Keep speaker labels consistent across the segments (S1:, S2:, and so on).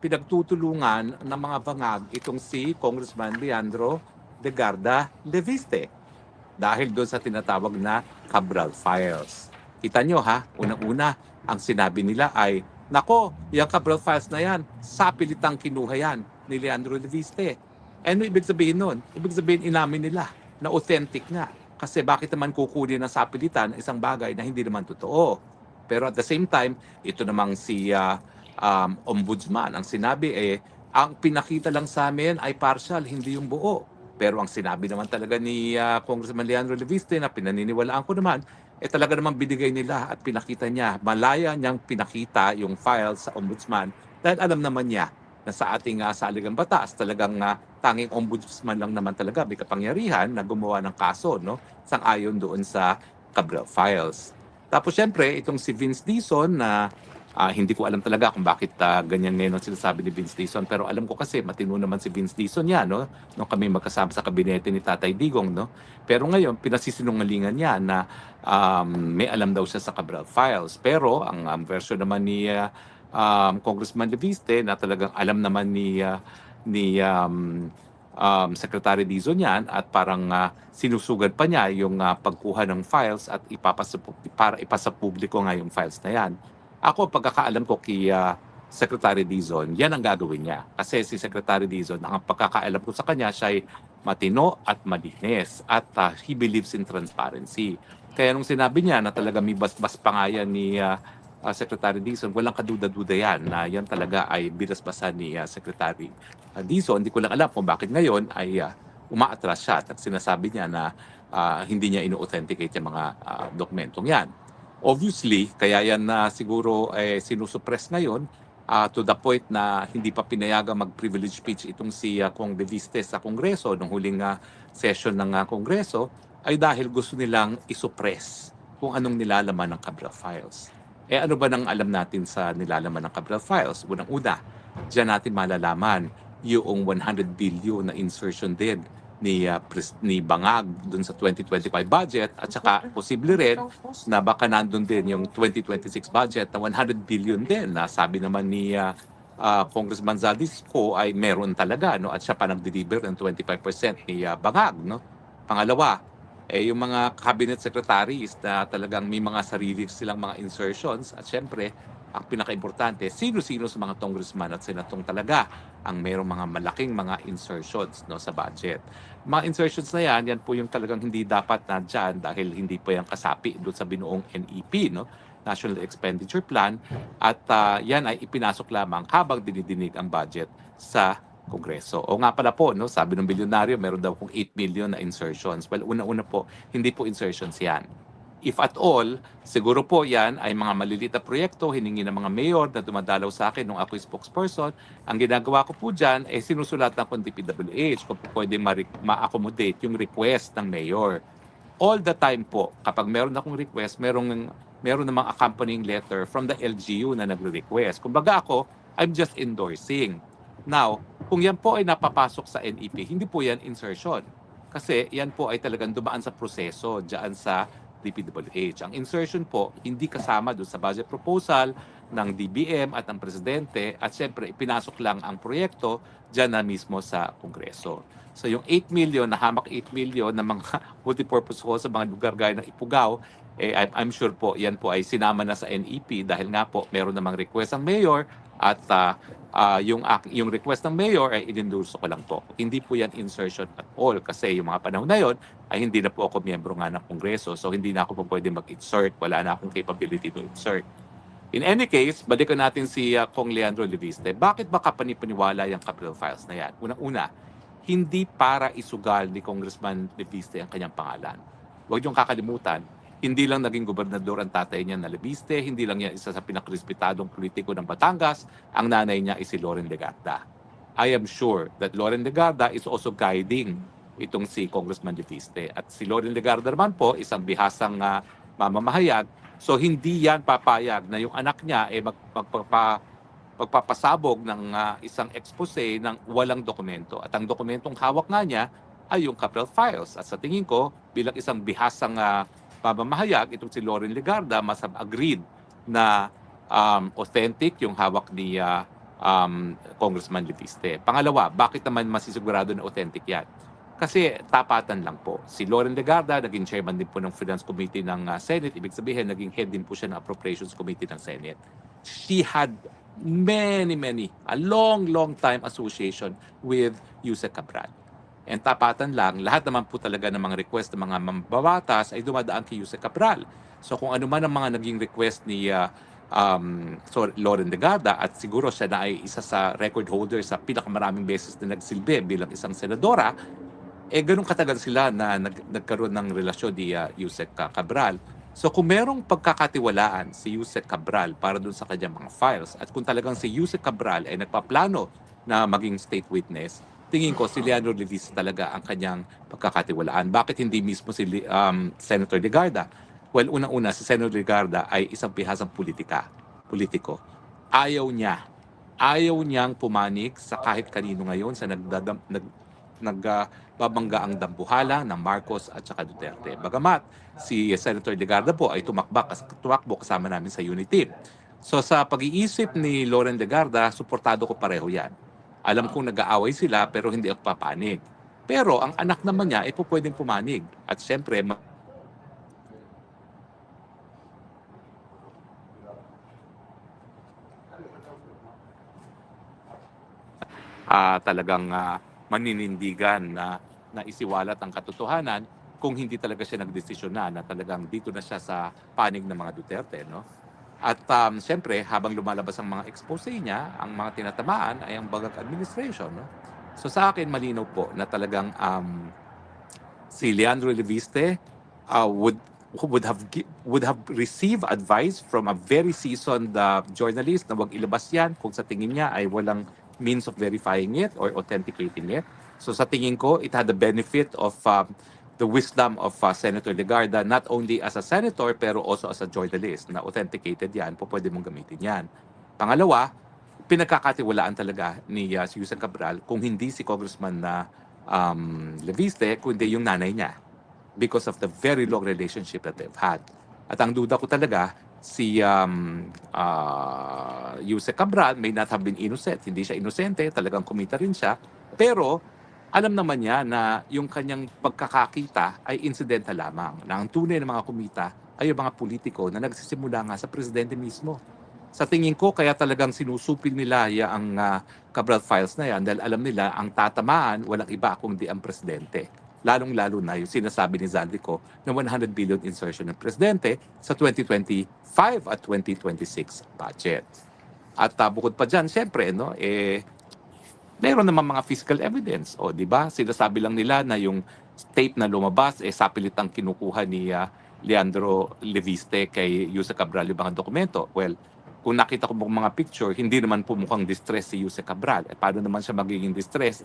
S1: pinagtutulungan ng mga bangag itong si Congressman Leandro de Garda Leviste dahil doon sa tinatawag na Cabral Files. Kita nyo ha, unang-una, ang sinabi nila ay, nako, yung Cabral Files na yan, sapilitang kinuha yan ni Leandro Leviste. Ano ibig sabihin nun? Ibig sabihin inamin nila na authentic nga. Kasi bakit naman kukunin ng sapilitan isang bagay na hindi naman totoo? Pero at the same time, ito namang si ombudsman, ang sinabi ang pinakita lang sa amin ay partial, hindi yung buo. Pero ang sinabi naman talaga ni Congressman Leandro Leviste na pinaniniwalaan ko naman, talaga namang binigay nila at pinakita niya. Malaya niyang pinakita yung file sa ombudsman dahil alam naman niya na sa ating saligang batas, talagang tanging ombudsman lang naman talaga may kapangyarihan na gumawa ng kaso, no? Sang-ayon doon sa Cabral Files. Tapos syempre, itong si Vince Dizon na hindi ko alam talaga kung bakit ganyan ngayon ang sinasabi ni Vince Dizon. Pero alam ko kasi matino naman si Vince Dizon niya, no? Nung kami magkasama sa kabinete ni Tatay Digong, no? Pero ngayon, pinasisinungalingan niya na may alam daw siya sa Cabral Files. Pero ang version naman ni Congressman Leviste na talagang alam naman ni Secretary Dizon yan at parang sinusugad pa niya yung pagkuha ng files at para ipasa publiko nga yung files na yan. Ako, pagkakaalam ko kay Secretary Dizon, yan ang gagawin niya. Kasi si Secretary Dizon, ang pagkakaalam ko sa kanya, siya ay matino at malinis at he believes in transparency. Kaya nung sinabi niya na talaga may basbas pa nga yan ni Secretary Dizon, walang kaduda-duda yan na yan talaga ay binasbasan ni Secretary Dizon. Hindi ko lang alam kung bakit ngayon ay umaatras siya at sinasabi niya na hindi niya ino-authenticate yung mga dokumentong yan. Obviously, kaya yan na siguro sinusuppress ngayon to the point na hindi pa pinayagang mag-privilege speech itong si Kong Leviste sa Kongreso nung huling session ng Kongreso ay dahil gusto nilang isuppress kung anong nilalaman ng Cabral Files. Ano ba nang alam natin sa nilalaman ng Cabral Files? Unang-una, diyan natin malalaman yung 100 billion na insertion din ni Bangag dun sa 2025 budget at saka posible rin na baka nandun din yung 2026 budget na 100 billion din na sabi naman ni Congressman Zaldisco ay meron talaga, no, at siya pa nag-deliver ng 25% ni Bangag, no. Pangalawa, yung mga cabinet secretaries na talagang may mga sarili silang mga insertions at syempre ang pinaka-importante, sino-sino sa mga congressman at senatong talaga ang mayroong mga malaking mga insertions, no, sa budget. Mga insertions na yan po yung talagang hindi dapat na dyan dahil hindi pa yan kasapi doon sa binuong NEP, no, National Expenditure Plan, at yan ay ipinasok lamang habang dinidinig ang budget sa Kongreso. O nga pala po, no, sabi ng bilyonaryo, meron daw kung 8 million na insertions. Well, una-una po, hindi po insertions yan. If at all, siguro po yan ay mga maliliit na proyekto, hiningi ng mga mayor na dumadalaw sa akin nung ako'y spokesperson. Ang ginagawa ko po dyan ay sinusulatan ko ng DPWH kung pwede ma-accommodate yung request ng mayor. All the time po, kapag meron akong request, meron namang accompanying letter from the LGU na nagre-request. Kumbaga ako, I'm just endorsing. Now, kung yan po ay napapasok sa NEP, hindi po yan insertion. Kasi yan po ay talagang dumaan sa proseso dyan sa DPWH. Ang insertion po, hindi kasama doon sa budget proposal ng DBM at ng Presidente at syempre ipinasok lang ang proyekto dyan na mismo sa Kongreso. So yung 8 million, na hamak 8 million na mga multipurpose hall sa mga lugar gaya ng Ifugao, I'm sure po yan po ay sinama na sa NEP dahil nga po meron namang request ang mayor at yung request ng mayor ay inendorso ko lang po. Hindi po yan insertion at all kasi yung mga panahon na yon ay hindi na po ako miyembro nga ng Kongreso. So hindi na ako po pwede mag-insert. Wala na akong capability to insert. In any case, balikan natin si Kong Leandro Leviste. Bakit ba kapanipaniwala yung Cabral Files na yan? Unang-una, hindi para isugal ni Congressman Leviste ang kanyang pangalan. Huwag niyong kakalimutan, hindi lang naging gobernador ang tatay niya na Leviste, hindi lang yan isa sa pinakrispetadong politiko ng Batangas, ang nanay niya ay si Loren Legarda. I am sure that Loren Legarda is also guiding itong si Congressman Leviste. At si Loren Legarda naman po, isang bihasang mamamahayag, so hindi yan papayag na yung anak niya ay magpapasabog ng isang expose ng walang dokumento. At ang dokumentong hawak nga niya ay yung Cabral Files. At sa tingin ko, bilang isang bihasang pamamahayag, itong si Loren Legarda mas agreed na authentic yung hawak ni Congressman Leviste. Pangalawa, bakit naman masisigurado na authentic yan? Kasi tapatan lang po. Si Loren Legarda, naging chairman din po ng Finance Committee ng Senate. Ibig sabihin, naging head din po siya ng Appropriations Committee ng Senate. She had a long time association with Yusek Cabral. And tapatan lang, lahat naman po talaga ng mga request ng mga mambabatas ay dumadaan kay Yusek Cabral. So kung ano man ang mga naging request ni Loren Legarda, at siguro siya na ay isa sa record holder sa pinakamaraming beses na nagsilbi bilang isang senadora, ganun katagal sila na nagkaroon ng relasyon ni Yusek Cabral. So kung merong pagkakatiwalaan si Yusek Cabral para dun sa kanyang mga files, at kung talagang si Yusek Cabral ay nagpaplano na maging state witness, tingin ko si Leandro Leviste talaga ang kanyang pagkakatiwalaan. Bakit hindi mismo si Senator Legarda? Well, unang-una, si Senator Legarda ay isang bihasang politiko. Ayaw niyang pumanig sa kahit kanino ngayon sa nagbabangga ang dambuhala ng Marcos at saka Duterte. Bagamat si Senator Legarda po ay tumakbo kasama namin sa unity. So sa pag-iisip ni Loren Legarda, suportado ko pareho yan. Alam kong nag-aaway sila pero hindi ako papanig. Pero ang anak naman niya ay pwedeng pumanig. At syempre, talagang maninindigan na isiwalat ang katotohanan kung hindi talaga siya nagdesisyon na talagang dito na siya sa panig ng mga Duterte, no? At siyempre, habang lumalabas ang mga expose niya, ang mga tinatamaan ay ang Bagag administration, no? So sa akin, malinaw po na talagang si Leandro Leviste would have received advice from a very seasoned journalist na wag ilabas yan kung sa tingin niya ay walang means of verifying it or authenticating it. So sa tingin ko, it had the benefit of the wisdom of Senator Legarda, not only as a senator pero also as a journalist na authenticated yan, pwede mong gamitin yan. Pangalawa, pinagkakatiwalaan talaga ni si Yusek Cabral kung hindi si Congressman na Leviste, kundi yung nanay niya because of the very long relationship that they've had. At ang duda ko talaga, si Yusek Cabral may not have been innocent. Hindi siya inosente, talagang kumita rin siya. Pero alam naman niya na yung kanyang pagkakakita ay incidental lamang. Na ang tunay na mga kumita ay yung mga politiko na nagsisimula nga sa presidente mismo. Sa tingin ko, kaya talagang sinusupil nila ang Cabral files na yan dahil alam nila ang tatamaan walang iba kundi ang presidente. Lalong-lalo na yung sinasabi ni Zaldico na 100 billion insertion ng presidente sa 2025 at 2026 budget. At bukod pa dyan, siyempre, no, mayroon naman mga physical evidence. O, di ba? Sinasabi lang nila na yung tape na lumabas, sapilit ang kinukuha ni Leandro Leviste kay Yusek Cabral yung mga dokumento. Well, kung nakita ko mga picture, hindi naman po mukhang distress si Yusek Cabral. Paano naman siya magiging distress?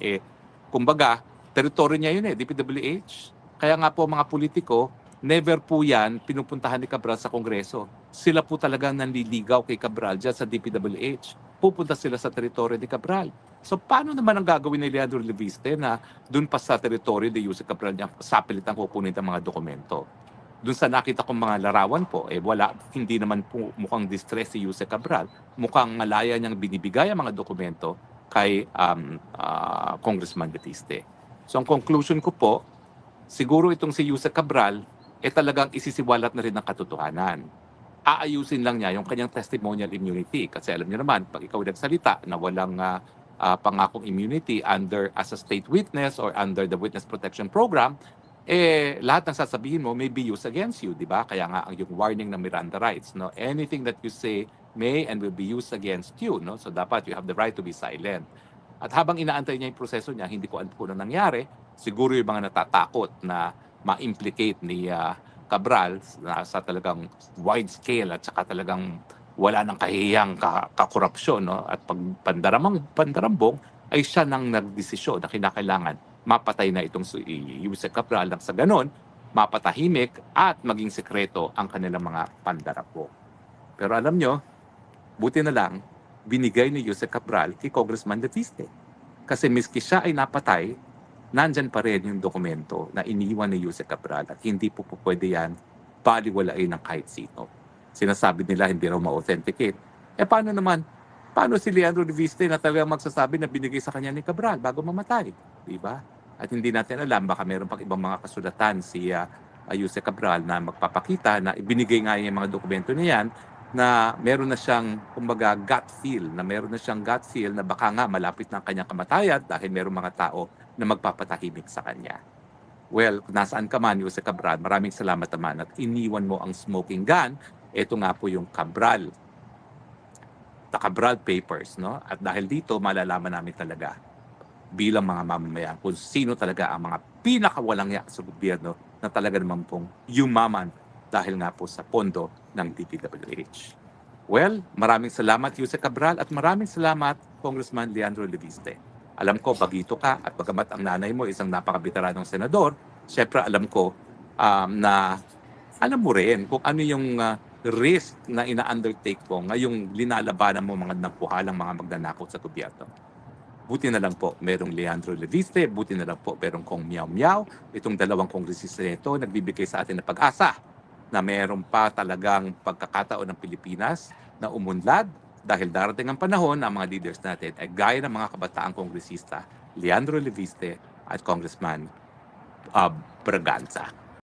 S1: Kumbaga, teritoryo niya yun DPWH. Kaya nga po mga politiko, never po yan pinupuntahan ni Cabral sa Kongreso. Sila po talagang nanliligaw kay Cabral dyan sa DPWH. Pupunta sila sa teritoryo ni Cabral. So paano naman ang gagawin ni Leandro Leviste na dun pa sa teritoryo ni Yusek Cabral niya sapilit ang kukunin ng mga dokumento? Dun sa nakita kong mga larawan po, wala, hindi naman po mukhang distress si Yusek Cabral. Mukhang malaya niyang binibigay ang mga dokumento kay Congressman Leviste. So ang conclusion ko po, siguro itong si Yusek Cabral, talagang isisiwalat na rin ng katotohanan. Aayusin lang niya yung kanyang testimonial immunity. Kasi alam niyo naman, pag ikaw nagsalita na walang pangakong immunity as a state witness or under the Witness Protection Program, lahat ng sasabihin mo may be used against you, di ba? Kaya nga yung warning ng Miranda rights, no? Anything that you say may and will be used against you, no? So dapat you have the right to be silent. At habang inaantay niya yung proseso niya, hindi ko alam kung ano nangyari. Siguro yung mga natatakot na ma-implicate ni Cabral sa talagang wide scale at saka talagang wala nang kahiyang kakorupsyon, no? At pag pandarambong ay siya nang nagdesisyon na kinakailangan mapatay na itong si Yusek Cabral nang sa ganon mapatahimik at maging sekreto ang kanilang mga pandarambong. Pero alam nyo, buti na lang binigay ni Yusek Cabral kay Congressman Leviste. Kasi miski siya ay napatay, nandyan pa rin yung dokumento na iniwan ni Yusek Cabral at hindi po pwede yan baliwalain ng kahit sino. Sinasabi nila hindi raw ma-authenticate. Paano naman Paano si Leandro Leviste na talagang magsasabi na binigay sa kanya ni Cabral bago mamatay, 'di ba? At hindi natin alam, baka meron pang ibang mga kasulatan si Jose Cabral na magpapakita na ibinigay nga yung mga dokumento niyan na meron na siyang kumbaga meron na siyang gut feel na baka nga malapit na ang kanyang kamatayan dahil meron mga tao na magpapatahimik sa kanya. Well, kung nasaan ka man, Jose Cabral, maraming salamat naman at iniwan mo ang smoking gun. Ito nga po yung the Cabral Papers, no? At dahil dito, malalaman namin talaga bilang mga mamamayan kung sino talaga ang mga pinakawalang ya sa gobyerno na talaga naman pong yumaman dahil nga po sa pondo ng DPWH. Well, maraming salamat Jose Cabral at maraming salamat Congressman Leandro Leviste. Alam ko, bagito ka at bagamat ang nanay mo isang napakabeteranong senador, syempre alam ko na alam mo rin kung ano yung risk na ina-undertake mo ngayong linalabanan mo mga napuhalang mga magnanakaw sa gobyerno. Buti na lang po merong Leandro Leviste, buti na lang po merong Kong Miao Miao, itong dalawang kongresista nito nagbibigay sa atin ng pag-asa na meron pa talagang pagkakataon ng Pilipinas na umunlad dahil darating ang panahon na ang mga leaders natin ay gaya ng mga kabataang kongresista, Leandro Leviste at Congressman Braganza.